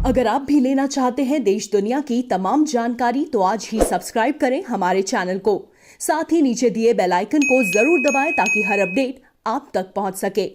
अगर आप भी लेना चाहते हैं देश दुनिया की तमाम जानकारी तो आज ही सब्सक्राइब करें हमारे चैनल को। साथ ही नीचे दिए बेल आइकन को जरूर दबाएं ताकि हर अपडेट आप तक पहुंच सके।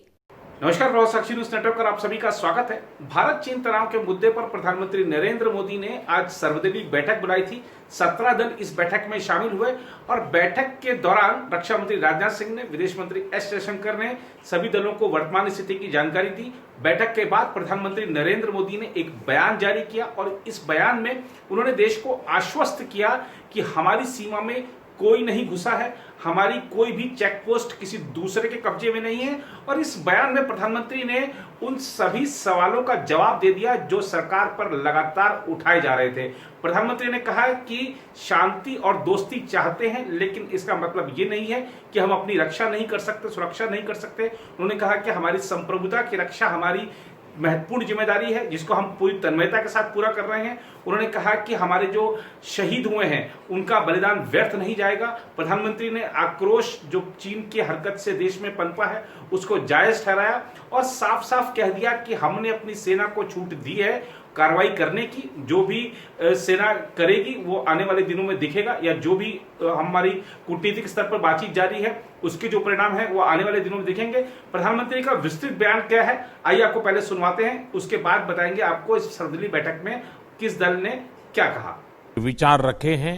नमस्कार, साक्षी न्यूज नेटवर्क पर आप सभी का स्वागत है। भारत चीन तनाव के मुद्दे पर प्रधानमंत्री नरेंद्र मोदी ने आज सर्वदलीय बैठक बुलाई थी। 17 दल इस बैठक में शामिल हुए और बैठक के दौरान रक्षा मंत्री राजनाथ सिंह ने, विदेश मंत्री एस जयशंकर ने सभी दलों को वर्तमान स्थिति की जानकारी दी। बैठक के बाद प्रधानमंत्री नरेंद्र मोदी ने एक बयान जारी किया और इस बयान में उन्होंने देश को आश्वस्त किया कि हमारी सीमा में कोई नहीं घुसा है, हमारी कोई भी चेक पोस्ट किसी दूसरे के कब्जे में नहीं है। और इस बयान में प्रधानमंत्री ने उन सभी सवालों का जवाब दे दिया जो सरकार पर लगातार उठाए जा रहे थे। प्रधानमंत्री ने कहा कि शांति और दोस्ती चाहते हैं, लेकिन इसका मतलब ये नहीं है कि हम अपनी रक्षा नहीं कर सकते, सुरक्षा नहीं कर सकते। उन्होंने कहा कि हमारी संप्रभुता की रक्षा हमारी महत्वपूर्ण जिम्मेदारी है, जिसको हम पूरी तन्मयता के साथ पूरा कर रहे हैं। उन्होंने कहा कि हमारे जो शहीद हुए हैं उनका बलिदान व्यर्थ नहीं जाएगा। प्रधानमंत्री ने आक्रोश जो चीन की हरकत से देश में पनपा है उसको जायज ठहराया और साफ साफ कह दिया कि हमने अपनी सेना को छूट दी है कार्रवाई करने की। जो भी सेना करेगी वो आने वाले दिनों में दिखेगा, या जो भी हमारी कूटनीतिक स्तर पर बातचीत जारी है उसके जो परिणाम है वो आने वाले दिनों में दिखेंगे। प्रधानमंत्री का विस्तृत बयान क्या है आइए आपको पहले सुनवाते हैं, उसके बाद बताएंगे आपको इस सर्वदलीय बैठक में किस दल ने क्या कहा। विचार रखे हैं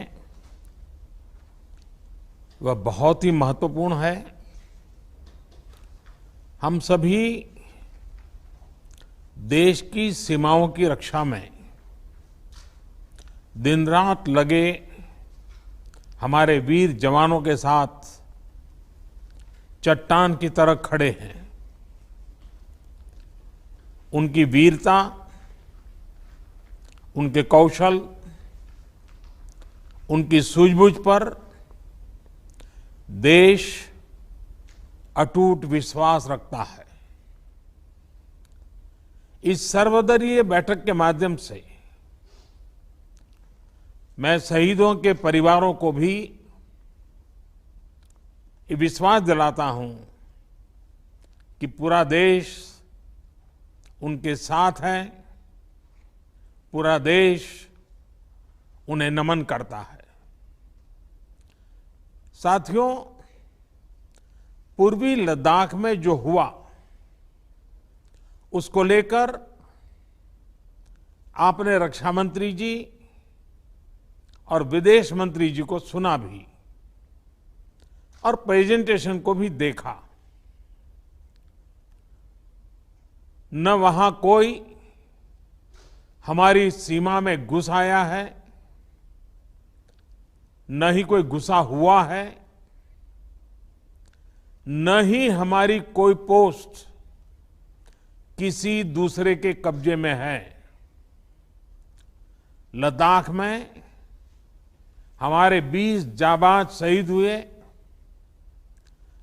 वह बहुत ही महत्वपूर्ण है। हम सभी देश की सीमाओं की रक्षा में दिन रात लगे हमारे वीर जवानों के साथ चट्टान की तरह खड़े हैं। उनकी वीरता, उनके कौशल, उनकी सूझबूझ पर देश अटूट विश्वास रखता है। इस सर्वदलीय बैठक के माध्यम से मैं शहीदों के परिवारों को भी ये विश्वास दिलाता हूं कि पूरा देश उनके साथ है, पूरा देश उन्हें नमन करता है। साथियों, पूर्वी लद्दाख में जो हुआ उसको लेकर आपने रक्षा मंत्री जी और विदेश मंत्री जी को सुना भी और प्रेजेंटेशन को भी देखा। न वहां कोई हमारी सीमा में घुस आया है, न ही कोई घुसा हुआ है, न ही हमारी कोई पोस्ट किसी दूसरे के कब्जे में है। लद्दाख में हमारे 20 जाबाज शहीद हुए,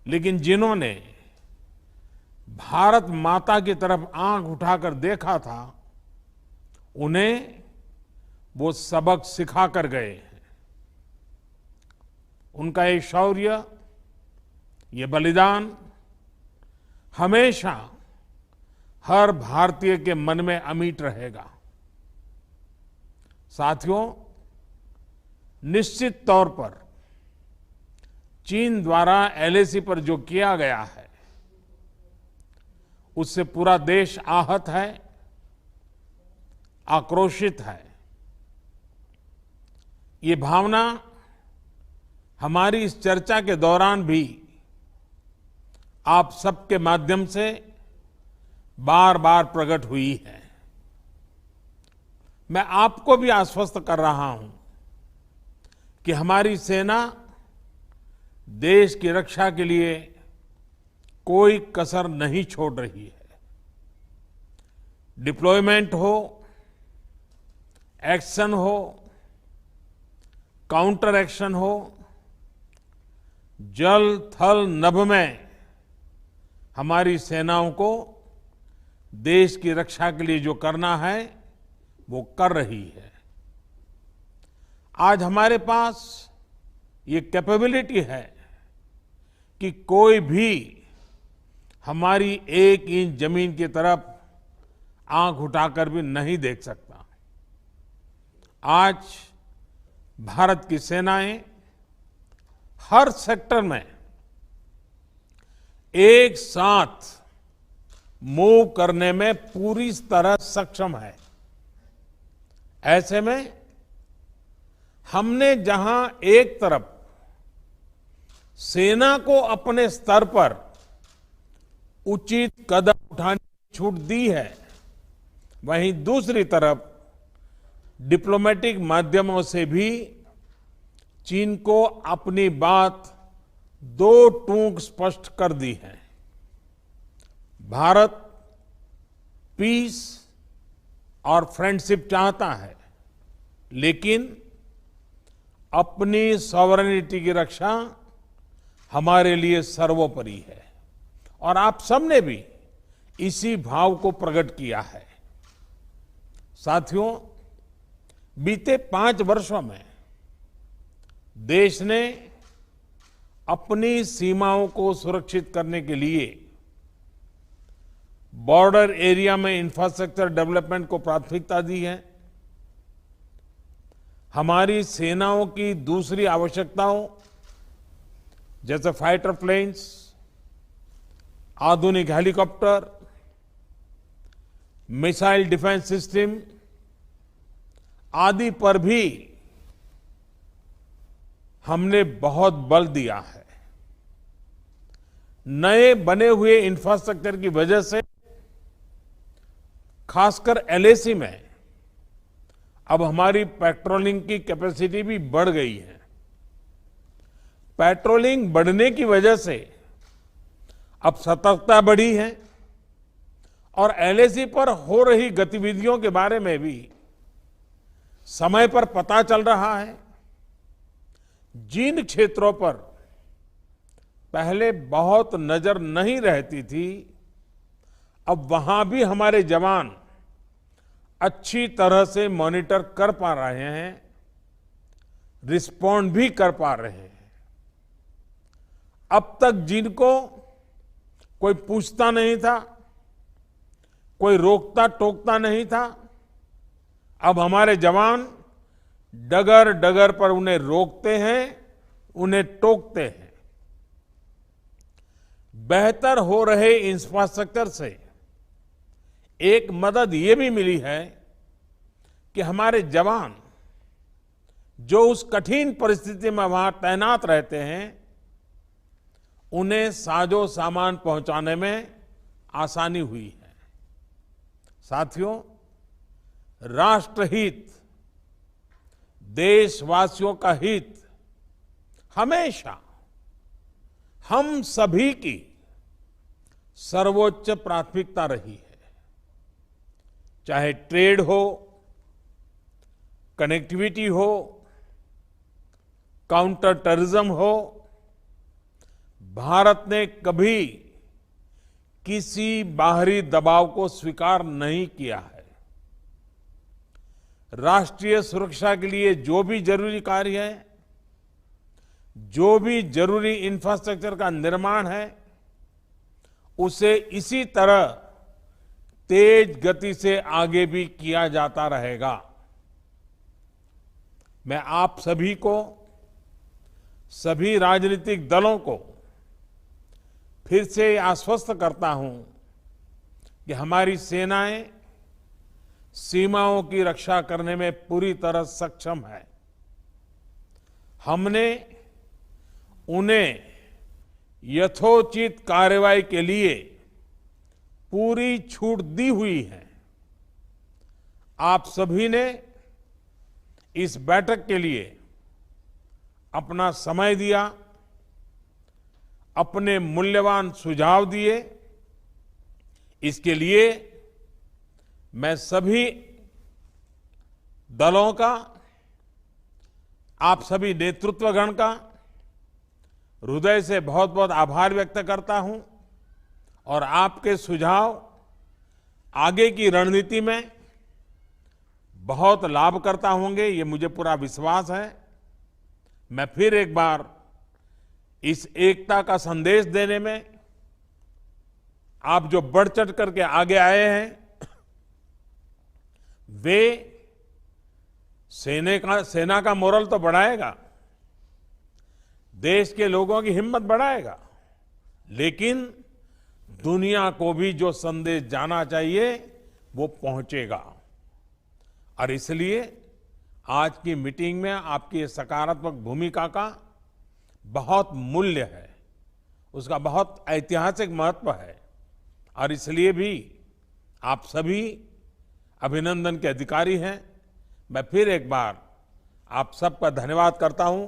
लेकिन जिन्होंने भारत माता की तरफ आंख उठाकर देखा था उन्हें वो सबक सिखा कर गए हैं। उनका ये शौर्य, ये बलिदान हमेशा हर भारतीय के मन में अमिट रहेगा। साथियों, निश्चित तौर पर चीन द्वारा एलएसी पर जो किया गया है उससे पूरा देश आहत है, आक्रोशित है। ये भावना हमारी इस चर्चा के दौरान भी आप सबके माध्यम से बार बार प्रकट हुई है। मैं आपको भी आश्वस्त कर रहा हूं कि हमारी सेना देश की रक्षा के लिए कोई कसर नहीं छोड़ रही है। डिप्लॉयमेंट हो, एक्शन हो, काउंटर एक्शन हो, जल थल नभ में हमारी सेनाओं को देश की रक्षा के लिए जो करना है वो कर रही है। आज हमारे पास ये कैपेबिलिटी है कि कोई भी हमारी एक इंच जमीन की तरफ आंख उठाकर भी नहीं देख सकता। आज भारत की सेनाएं हर सेक्टर में एक साथ मूव करने में पूरी तरह सक्षम है। ऐसे में हमने जहां एक तरफ सेना को अपने स्तर पर उचित कदम उठाने की छूट दी है, वहीं दूसरी तरफ डिप्लोमेटिक माध्यमों से भी चीन को अपनी बात दो टूक स्पष्ट कर दी है। भारत पीस और फ्रेंडशिप चाहता है, लेकिन अपनी सॉवरेनिटी की रक्षा हमारे लिए सर्वोपरि है और आप सबने भी इसी भाव को प्रकट किया है। साथियों, बीते 5 वर्षों में देश ने अपनी सीमाओं को सुरक्षित करने के लिए बॉर्डर एरिया में इंफ्रास्ट्रक्चर डेवलपमेंट को प्राथमिकता दी है। हमारी सेनाओं की दूसरी आवश्यकताओं जैसे फाइटर प्लेन्स, आधुनिक हेलीकॉप्टर, मिसाइल डिफेंस सिस्टम आदि पर भी हमने बहुत बल दिया है। नए बने हुए इंफ्रास्ट्रक्चर की वजह से खासकर एलएसी में अब हमारी पेट्रोलिंग की कैपेसिटी भी बढ़ गई है। पेट्रोलिंग बढ़ने की वजह से अब सतर्कता बढ़ी है और एलएसी पर हो रही गतिविधियों के बारे में भी समय पर पता चल रहा है। जिन क्षेत्रों पर पहले बहुत नजर नहीं रहती थी, अब वहां भी हमारे जवान अच्छी तरह से मॉनिटर कर पा रहे हैं, रिस्पॉन्ड भी कर पा रहे हैं। अब तक जिनको कोई पूछता नहीं था, कोई रोकता टोकता नहीं था, अब हमारे जवान डगर डगर पर उन्हें रोकते हैं, उन्हें टोकते हैं। बेहतर हो रहे इंफ्रास्ट्रक्चर से एक मदद ये भी मिली है कि हमारे जवान जो उस कठिन परिस्थिति में वहां तैनात रहते हैं, उन्हें साजो सामान पहुंचाने में आसानी हुई है। साथियों, राष्ट्रहित, देशवासियों का हित हमेशा हम सभी की सर्वोच्च प्राथमिकता रही है। चाहे ट्रेड हो, कनेक्टिविटी हो, काउंटर टेररिज्म हो, भारत ने कभी किसी बाहरी दबाव को स्वीकार नहीं किया है। राष्ट्रीय सुरक्षा के लिए जो भी जरूरी कार्य है, जो भी जरूरी इंफ्रास्ट्रक्चर का निर्माण है, उसे इसी तरह तेज गति से आगे भी किया जाता रहेगा। मैं आप सभी को, सभी राजनीतिक दलों को फिर से आश्वस्त करता हूं कि हमारी सेनाएं सीमाओं की रक्षा करने में पूरी तरह सक्षम है। हमने उन्हें यथोचित कार्रवाई के लिए पूरी छूट दी हुई है। आप सभी ने इस बैठक के लिए अपना समय दिया, अपने मूल्यवान सुझाव दिए। इसके लिए मैं सभी दलों का, आप सभी नेतृत्वगण का हृदय से बहुत बहुत आभार व्यक्त करता हूं और आपके सुझाव आगे की रणनीति में बहुत लाभकर्ता होंगे, ये मुझे पूरा विश्वास है। मैं फिर एक बार इस एकता का संदेश देने में आप जो बढ़ चढ़ करके आगे आए हैं, वे सेना का मोरल तो बढ़ाएगा, देश के लोगों की हिम्मत बढ़ाएगा, लेकिन दुनिया को भी जो संदेश जाना चाहिए वो पहुंचेगा। और इसलिए आज की मीटिंग में आपकी सकारात्मक भूमिका का बहुत मूल्य है, उसका बहुत ऐतिहासिक महत्व है। और इसलिए भी आप सभी अभिनंदन के अधिकारी हैं। मैं फिर एक बार आप सबका धन्यवाद करता हूं।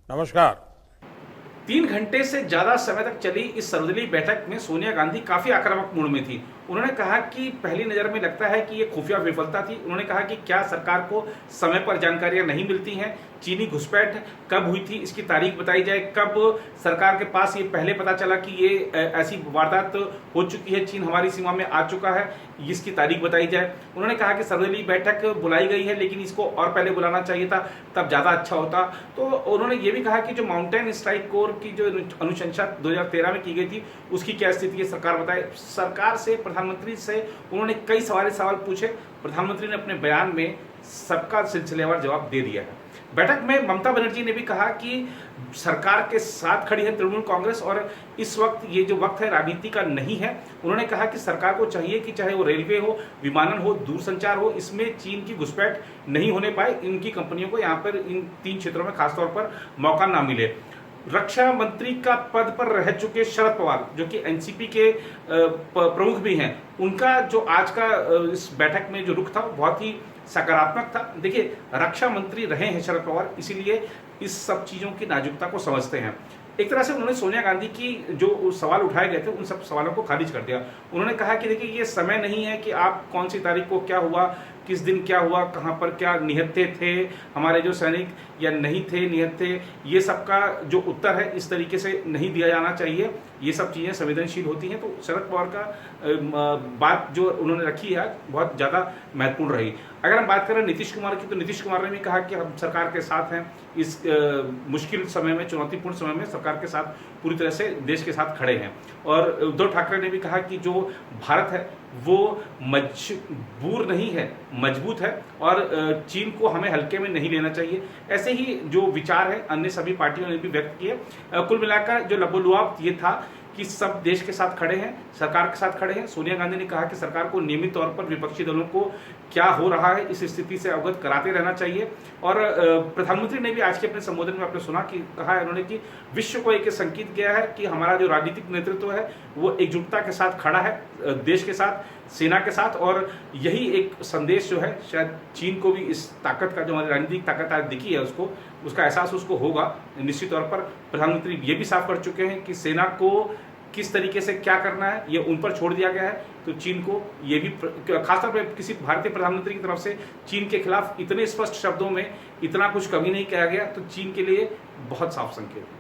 नमस्कार। 3 घंटे से ज्यादा समय तक चली इस सर्वदलीय बैठक में सोनिया गांधी काफी आक्रामक मूड में थी। उन्होंने कहा कि पहली नजर में लगता है कि ये खुफिया विफलता थी। उन्होंने कहा कि क्या सरकार को समय पर जानकारियां नहीं मिलती हैं, चीनी घुसपैठ कब हुई थी इसकी तारीख बताई जाए, कब सरकार के पास ये पहले पता चला कि ये ऐसी वारदात हो चुकी है, चीन हमारी सीमा में आ चुका है, इसकी तारीख बताई जाए। उन्होंने कहा कि सर्वदलीय बैठक बुलाई गई है लेकिन इसको और पहले बुलाना चाहिए था, तब ज्यादा अच्छा होता। तो उन्होंने ये भी कहा कि जो माउंटेन स्ट्राइक कोर की जो अनुशंसा 2013 में की गई थी उसकी क्या स्थिति है, सरकार बताए। सरकार से, प्रधानमंत्री से उन्होंने कई सवाल पूछे। प्रधानमंत्री ने अपने बयान में सबका सिलसिलेवार जवाब दे दिया है। बैठक में ममता बनर्जी ने भी कहा कि सरकार के साथ खड़ी है तृणमूल कांग्रेस और इस वक्त ये जो वक्त है राजनीति का नहीं है। उन्होंने कहा कि सरकार को चाहिए कि चाहे वो रेलवे हो, विमानन हो, दूरसंचार हो, इसमें चीन की घुसपैठ नहीं होने पाए, इनकी कंपनियों को यहाँ पर इन 3 क्षेत्रों में खासतौर पर मौका ना मिले। रक्षा मंत्री का पद पर रह चुके शरद पवार, जो कि एनसीपी के प्रमुख भी हैं, उनका जो आज का इस बैठक में जो रुख था बहुत ही सकारात्मक था। देखिए, रक्षा मंत्री रहे हैं शरद पवार, इसीलिए इस सब चीजों की नाजुकता को समझते हैं। एक तरह से उन्होंने सोनिया गांधी की जो सवाल उठाए गए थे उन सब सवालों को खारिज कर दिया। उन्होंने कहा कि देखिए, ये समय नहीं है कि आप कौन सी तारीख को क्या हुआ, किस दिन क्या हुआ, कहां पर क्या निहत्थे थे हमारे जो सैनिक या नहीं थे निहत्थे, ये सब का जो उत्तर है इस तरीके से नहीं दिया जाना चाहिए। ये सब चीजें संवेदनशील होती हैं। तो शरद पवार का बात जो उन्होंने रखी है बहुत ज्यादा महत्वपूर्ण रही। अगर हम बात करें नीतीश कुमार की, तो नीतीश कुमार ने भी कहा कि हम सरकार के साथ हैं, इस मुश्किल समय में, चुनौतीपूर्ण समय में सरकार के साथ पूरी तरह से देश के साथ खड़े हैं। और उद्धव ठाकरे ने भी कहा कि जो भारत है वो मजबूर नहीं है, मजबूत है और चीन को हमें हल्के में नहीं लेना चाहिए। ऐसे ही जो विचार है अन्य सभी पार्टियों ने भी व्यक्त किए। कुल मिलाकर जो लबोलुआब ये था कि सब देश के साथ खड़े हैं, सरकार के साथ खड़े हैं। सोनिया गांधी ने कहा कि सरकार को नियमित तौर पर विपक्षी दलों को क्या हो रहा है इस स्थिति से अवगत कराते रहना चाहिए। और प्रधानमंत्री ने भी आज के अपने संबोधन में आपने सुना कि कहा है उन्होंने कि विश्व को एक संकेत किया है कि हमारा जो राजनीतिक नेतृत्व है वो एकजुटता के साथ खड़ा है, देश के साथ, सेना के साथ। और यही एक संदेश जो है शायद चीन को भी इस ताकत का, जो हमारी राजनीतिक ताकत आज दिखी है उसको, उसका एहसास उसको होगा। निश्चित तौर पर प्रधानमंत्री ये भी साफ कर चुके हैं कि सेना को किस तरीके से क्या करना है ये उन पर छोड़ दिया गया है। तो चीन को ये भी, खासतौर पर किसी भारतीय प्रधानमंत्री की तरफ से चीन के खिलाफ इतने स्पष्ट शब्दों में इतना कुछ कभी नहीं कहा गया, तो चीन के लिए बहुत साफ संकेत है।